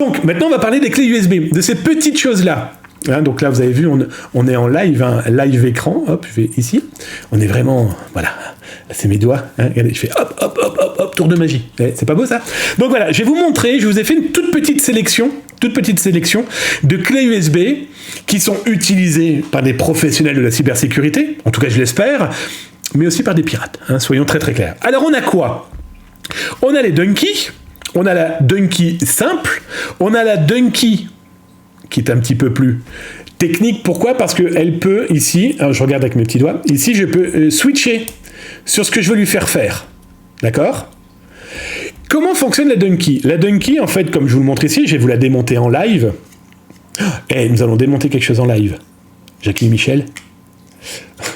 Donc, maintenant, on va parler des clés USB, de ces petites choses-là. Hein, donc là, vous avez vu, on est en live, hein, live écran. Hop, je vais ici. On est vraiment, voilà, c'est mes doigts. Hein, regardez, je fais hop, hop, hop, hop, hop, tour de magie. C'est pas beau ça? Donc voilà, je vais vous montrer, je vous ai fait une toute petite sélection de clés USB qui sont utilisées par des professionnels de la cybersécurité, en tout cas je l'espère, mais aussi par des pirates, hein, soyons très très clairs. Alors on a quoi? On a les Dunky, on a la Dunky simple, on a la Dunky qui est un petit peu plus technique. Pourquoi? Parce qu'elle peut, ici, alors je regarde avec mes petits doigts, ici je peux switcher sur ce que je veux lui faire. D'accord? Comment fonctionne la Dunky? La Dunky, en fait, comme je vous le montre ici, je vais vous la démonter en live. Et nous allons démonter quelque chose en live. Jacqueline Michel.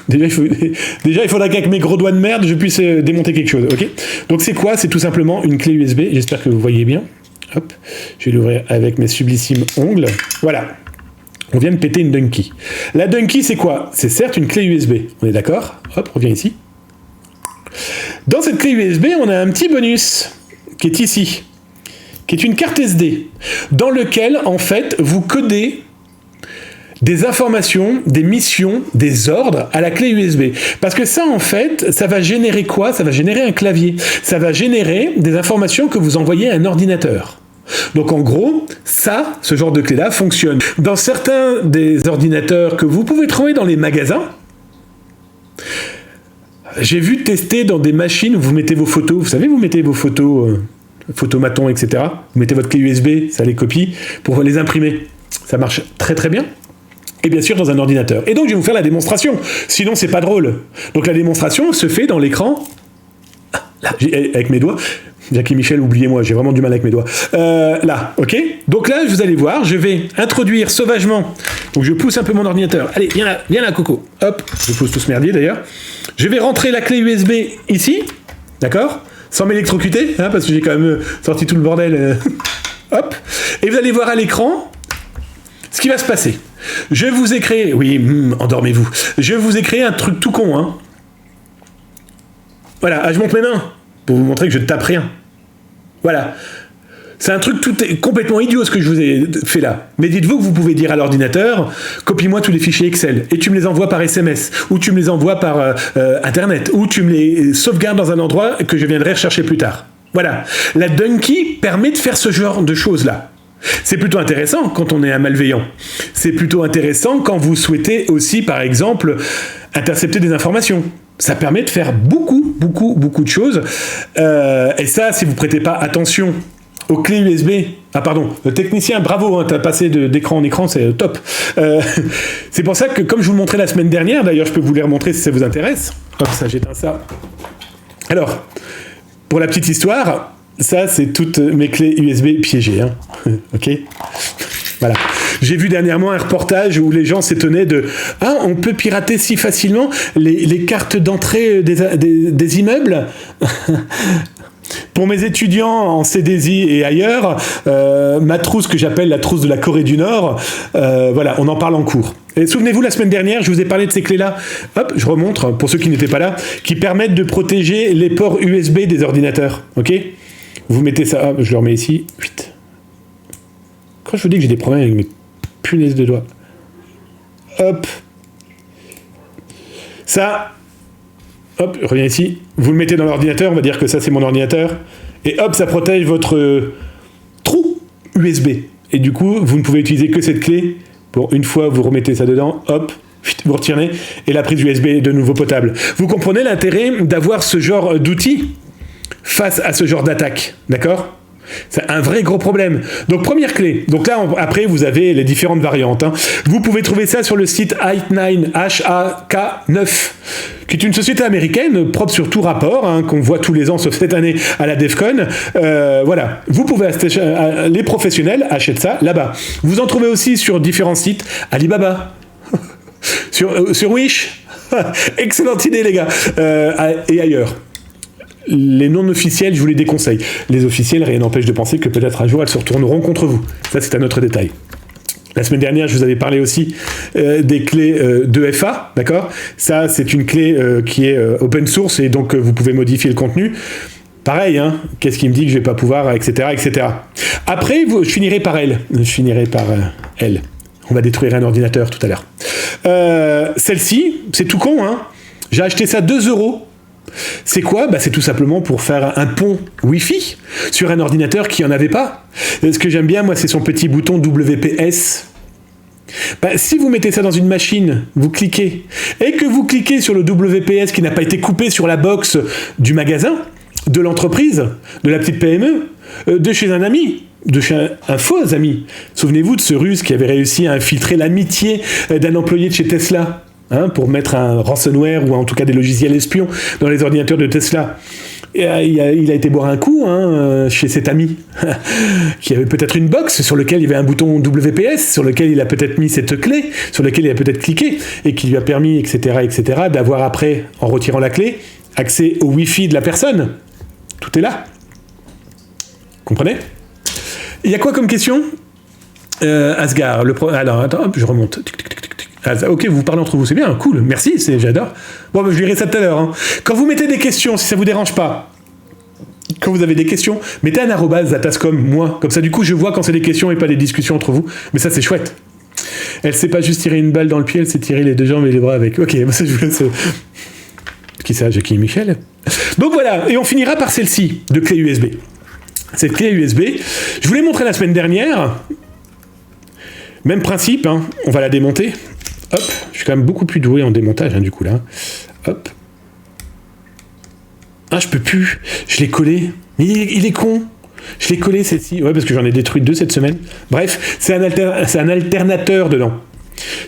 Déjà, il faudra qu'avec mes gros doigts de merde, je puisse démonter quelque chose. Ok? Donc c'est quoi? C'est tout simplement une clé USB. J'espère que vous voyez bien. Hop, je vais l'ouvrir avec mes sublissimes ongles. Voilà. On vient de péter une Dunky. La Dunky, c'est quoi? C'est certes une clé USB. On est d'accord? Hop, on revient ici. Dans cette clé USB, on a un petit bonus qui est ici, qui est une carte SD, dans lequel, en fait, vous codez des informations, des missions, des ordres à la clé USB. Parce que ça, en fait, ça va générer quoi? Ça va générer un clavier. Ça va générer des informations que vous envoyez à un ordinateur. Donc en gros, ça, ce genre de clé-là fonctionne. Dans certains des ordinateurs que vous pouvez trouver dans les magasins, j'ai vu tester dans des machines où vous mettez vos photos, vous savez, vous mettez vos photos, photomaton, etc. Vous mettez votre clé USB, ça les copie, pour les imprimer. Ça marche très très bien. Et bien sûr dans un ordinateur. Et donc je vais vous faire la démonstration, sinon c'est pas drôle. Donc la démonstration se fait dans l'écran, là, avec mes doigts. Jackie Michel, oubliez-moi, j'ai vraiment du mal avec mes doigts. Là, ok? Donc là, vous allez voir, je vais introduire sauvagement. Donc je pousse un peu mon ordinateur. Allez, viens là, Coco. Hop, je pousse tout ce merdier d'ailleurs. Je vais rentrer la clé USB ici, d'accord? Sans m'électrocuter, hein, parce que j'ai quand même sorti tout le bordel. Hop. Et vous allez voir à l'écran ce qui va se passer. Je vous ai créé... Oui, endormez-vous. Je vous ai créé un truc tout con, hein. Voilà, je monte mes mains. Pour vous montrer que je ne tape rien. Voilà. C'est un truc tout complètement idiot ce que je vous ai fait là. Mais dites-vous que vous pouvez dire à l'ordinateur, copie-moi tous les fichiers Excel, et tu me les envoies par SMS, ou tu me les envoies par Internet, ou tu me les sauvegardes dans un endroit que je viendrai rechercher plus tard. Voilà. La Dunky permet de faire ce genre de choses-là. C'est plutôt intéressant quand on est un malveillant. C'est plutôt intéressant quand vous souhaitez aussi, par exemple, intercepter des informations. Ça permet de faire beaucoup de choses. Et ça, si vous prêtez pas attention aux clés USB... Ah pardon, le technicien, bravo, hein, t'as passé d'écran en écran, c'est top. C'est pour ça que, comme je vous le montrais la semaine dernière, d'ailleurs je peux vous les remontrer si ça vous intéresse. Hop, ça j'éteins ça. Alors, pour la petite histoire, ça c'est toutes mes clés USB piégées. Hein. Ok ? Voilà. J'ai vu dernièrement un reportage où les gens s'étonnaient de « Ah, on peut pirater si facilement les cartes d'entrée des immeubles ?» Pour mes étudiants en CDSI et ailleurs, ma trousse que j'appelle la trousse de la Corée du Nord, voilà, on en parle en cours. Et souvenez-vous, la semaine dernière, je vous ai parlé de ces clés-là. Hop, je remontre, pour ceux qui n'étaient pas là, qui permettent de protéger les ports USB des ordinateurs. Ok ? Vous mettez ça, hop, je le remets ici. Vite. Quand je vous dis que j'ai des problèmes avec mes punaises de doigts. Hop. Ça, hop, je reviens ici. Vous le mettez dans l'ordinateur, on va dire que ça c'est mon ordinateur. Et hop, ça protège votre trou USB. Et du coup, vous ne pouvez utiliser que cette clé. Pour une fois, vous remettez ça dedans, hop, vous retirez, et la prise USB est de nouveau potable. Vous comprenez l'intérêt d'avoir ce genre d'outil face à ce genre d'attaque, d'accord ? C'est un vrai gros problème. Donc première clé. Donc là, après, vous avez les différentes variantes. Hein. Vous pouvez trouver ça sur le site HAK9, HAK9, qui est une société américaine propre sur tout rapport, hein, qu'on voit tous les ans, sauf cette année à la DEFCON. Voilà. Vous pouvez acheter, les professionnels achètent ça là-bas. Vous en trouvez aussi sur différents sites. Alibaba, sur Wish. Excellente idée, les gars. Et ailleurs. Les non officiels, je vous les déconseille. Les officiels, rien n'empêche de penser que peut-être un jour elles se retourneront contre vous. Ça, c'est un autre détail. La semaine dernière, je vous avais parlé aussi des clés 2FA, d'accord ? Ça, c'est une clé qui est open source et donc vous pouvez modifier le contenu. Pareil, hein, qu'est-ce qui me dit que je vais pas pouvoir, etc., etc. Après, je finirai par elle. Je finirai par elle. On va détruire un ordinateur tout à l'heure. Celle-ci, c'est tout con, hein. J'ai acheté ça 2 €. C'est quoi? C'est tout simplement pour faire un pont Wi-Fi sur un ordinateur qui en avait pas. Ce que j'aime bien, moi, c'est son petit bouton WPS. Si vous mettez ça dans une machine, vous cliquez, et que vous cliquez sur le WPS qui n'a pas été coupé sur la box du magasin, de l'entreprise, de la petite PME, de chez un ami, de chez un faux ami. Souvenez-vous de ce Russe qui avait réussi à infiltrer l'amitié d'un employé de chez Tesla, hein, pour mettre un ransomware ou en tout cas des logiciels espions dans les ordinateurs de Tesla. Et, il a été boire un coup, hein, chez cet ami qui avait peut-être une box sur lequel il y avait un bouton WPS, sur lequel il a peut-être mis cette clé, sur lequel il a peut-être cliqué, et qui lui a permis, etc., d'avoir après, en retirant la clé, accès au Wi-Fi de la personne. Tout est là. Comprenez? Il y a quoi comme question? Asgard, alors, attends, hop, je remonte. Ok, vous parlez entre vous, c'est bien, cool, merci, j'adore. Bon, je lirai ça tout à l'heure. Hein. Quand vous mettez des questions, si ça vous dérange pas, quand vous avez des questions, mettez un arrobase @tascom, moi, comme ça du coup je vois quand c'est des questions et pas des discussions entre vous, mais ça c'est chouette. Elle sait pas juste tirer une balle dans le pied, elle sait tirer les 2 jambes et les bras avec. Ok, ça je vous laisse. Qui ça, Jackie et Michel? Donc voilà, et on finira par celle-ci, de clé USB. Cette clé USB, je vous l'ai montré la semaine dernière. Même principe, hein, on va la démonter. Hop, je suis quand même beaucoup plus doué en démontage, hein, du coup, là. Hop. Ah, je peux plus. Je l'ai collé. Mais il est con. Je l'ai collé, celle-ci. Ouais, parce que j'en ai détruit 2 cette semaine. Bref, c'est un alternateur dedans.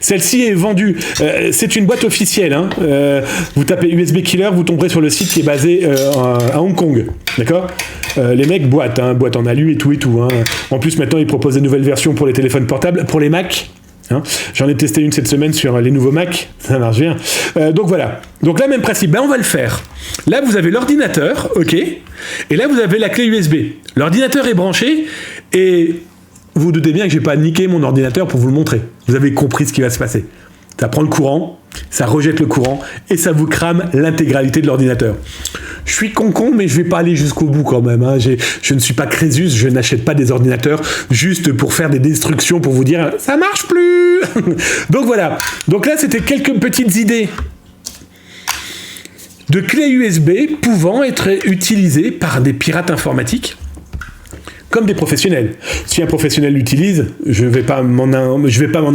Celle-ci est vendue. C'est une boîte officielle. Hein. Vous tapez USB Killer, vous tomberez sur le site qui est basé à Hong Kong. D'accord? Les mecs boîte en alu et tout et tout. Hein. En plus, maintenant, ils proposent des nouvelles versions pour les téléphones portables, pour les Mac. Hein. J'en ai testé une cette semaine sur les nouveaux Mac. Ça marche bien. Donc voilà. Donc là, même principe. On va le faire. Là, vous avez l'ordinateur, ok. Et là, vous avez la clé USB. L'ordinateur est branché et vous vous doutez bien que je n'ai pas niqué mon ordinateur pour vous le montrer. Vous avez compris ce qui va se passer. Ça prend le courant, ça rejette le courant, et ça vous crame l'intégralité de l'ordinateur. Je suis con, mais je ne vais pas aller jusqu'au bout quand même. Hein. Je ne suis pas Crésus, je n'achète pas des ordinateurs juste pour faire des destructions, pour vous dire « ça marche plus !» Donc voilà. Donc là, c'était quelques petites idées de clés USB pouvant être utilisées par des pirates informatiques comme des professionnels. Si un professionnel l'utilise, je vais pas m'en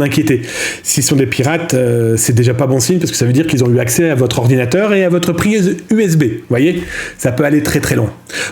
inquiéter. S'ils sont des pirates, c'est déjà pas bon signe parce que ça veut dire qu'ils ont eu accès à votre ordinateur et à votre prise USB. Vous voyez, ça peut aller très très loin.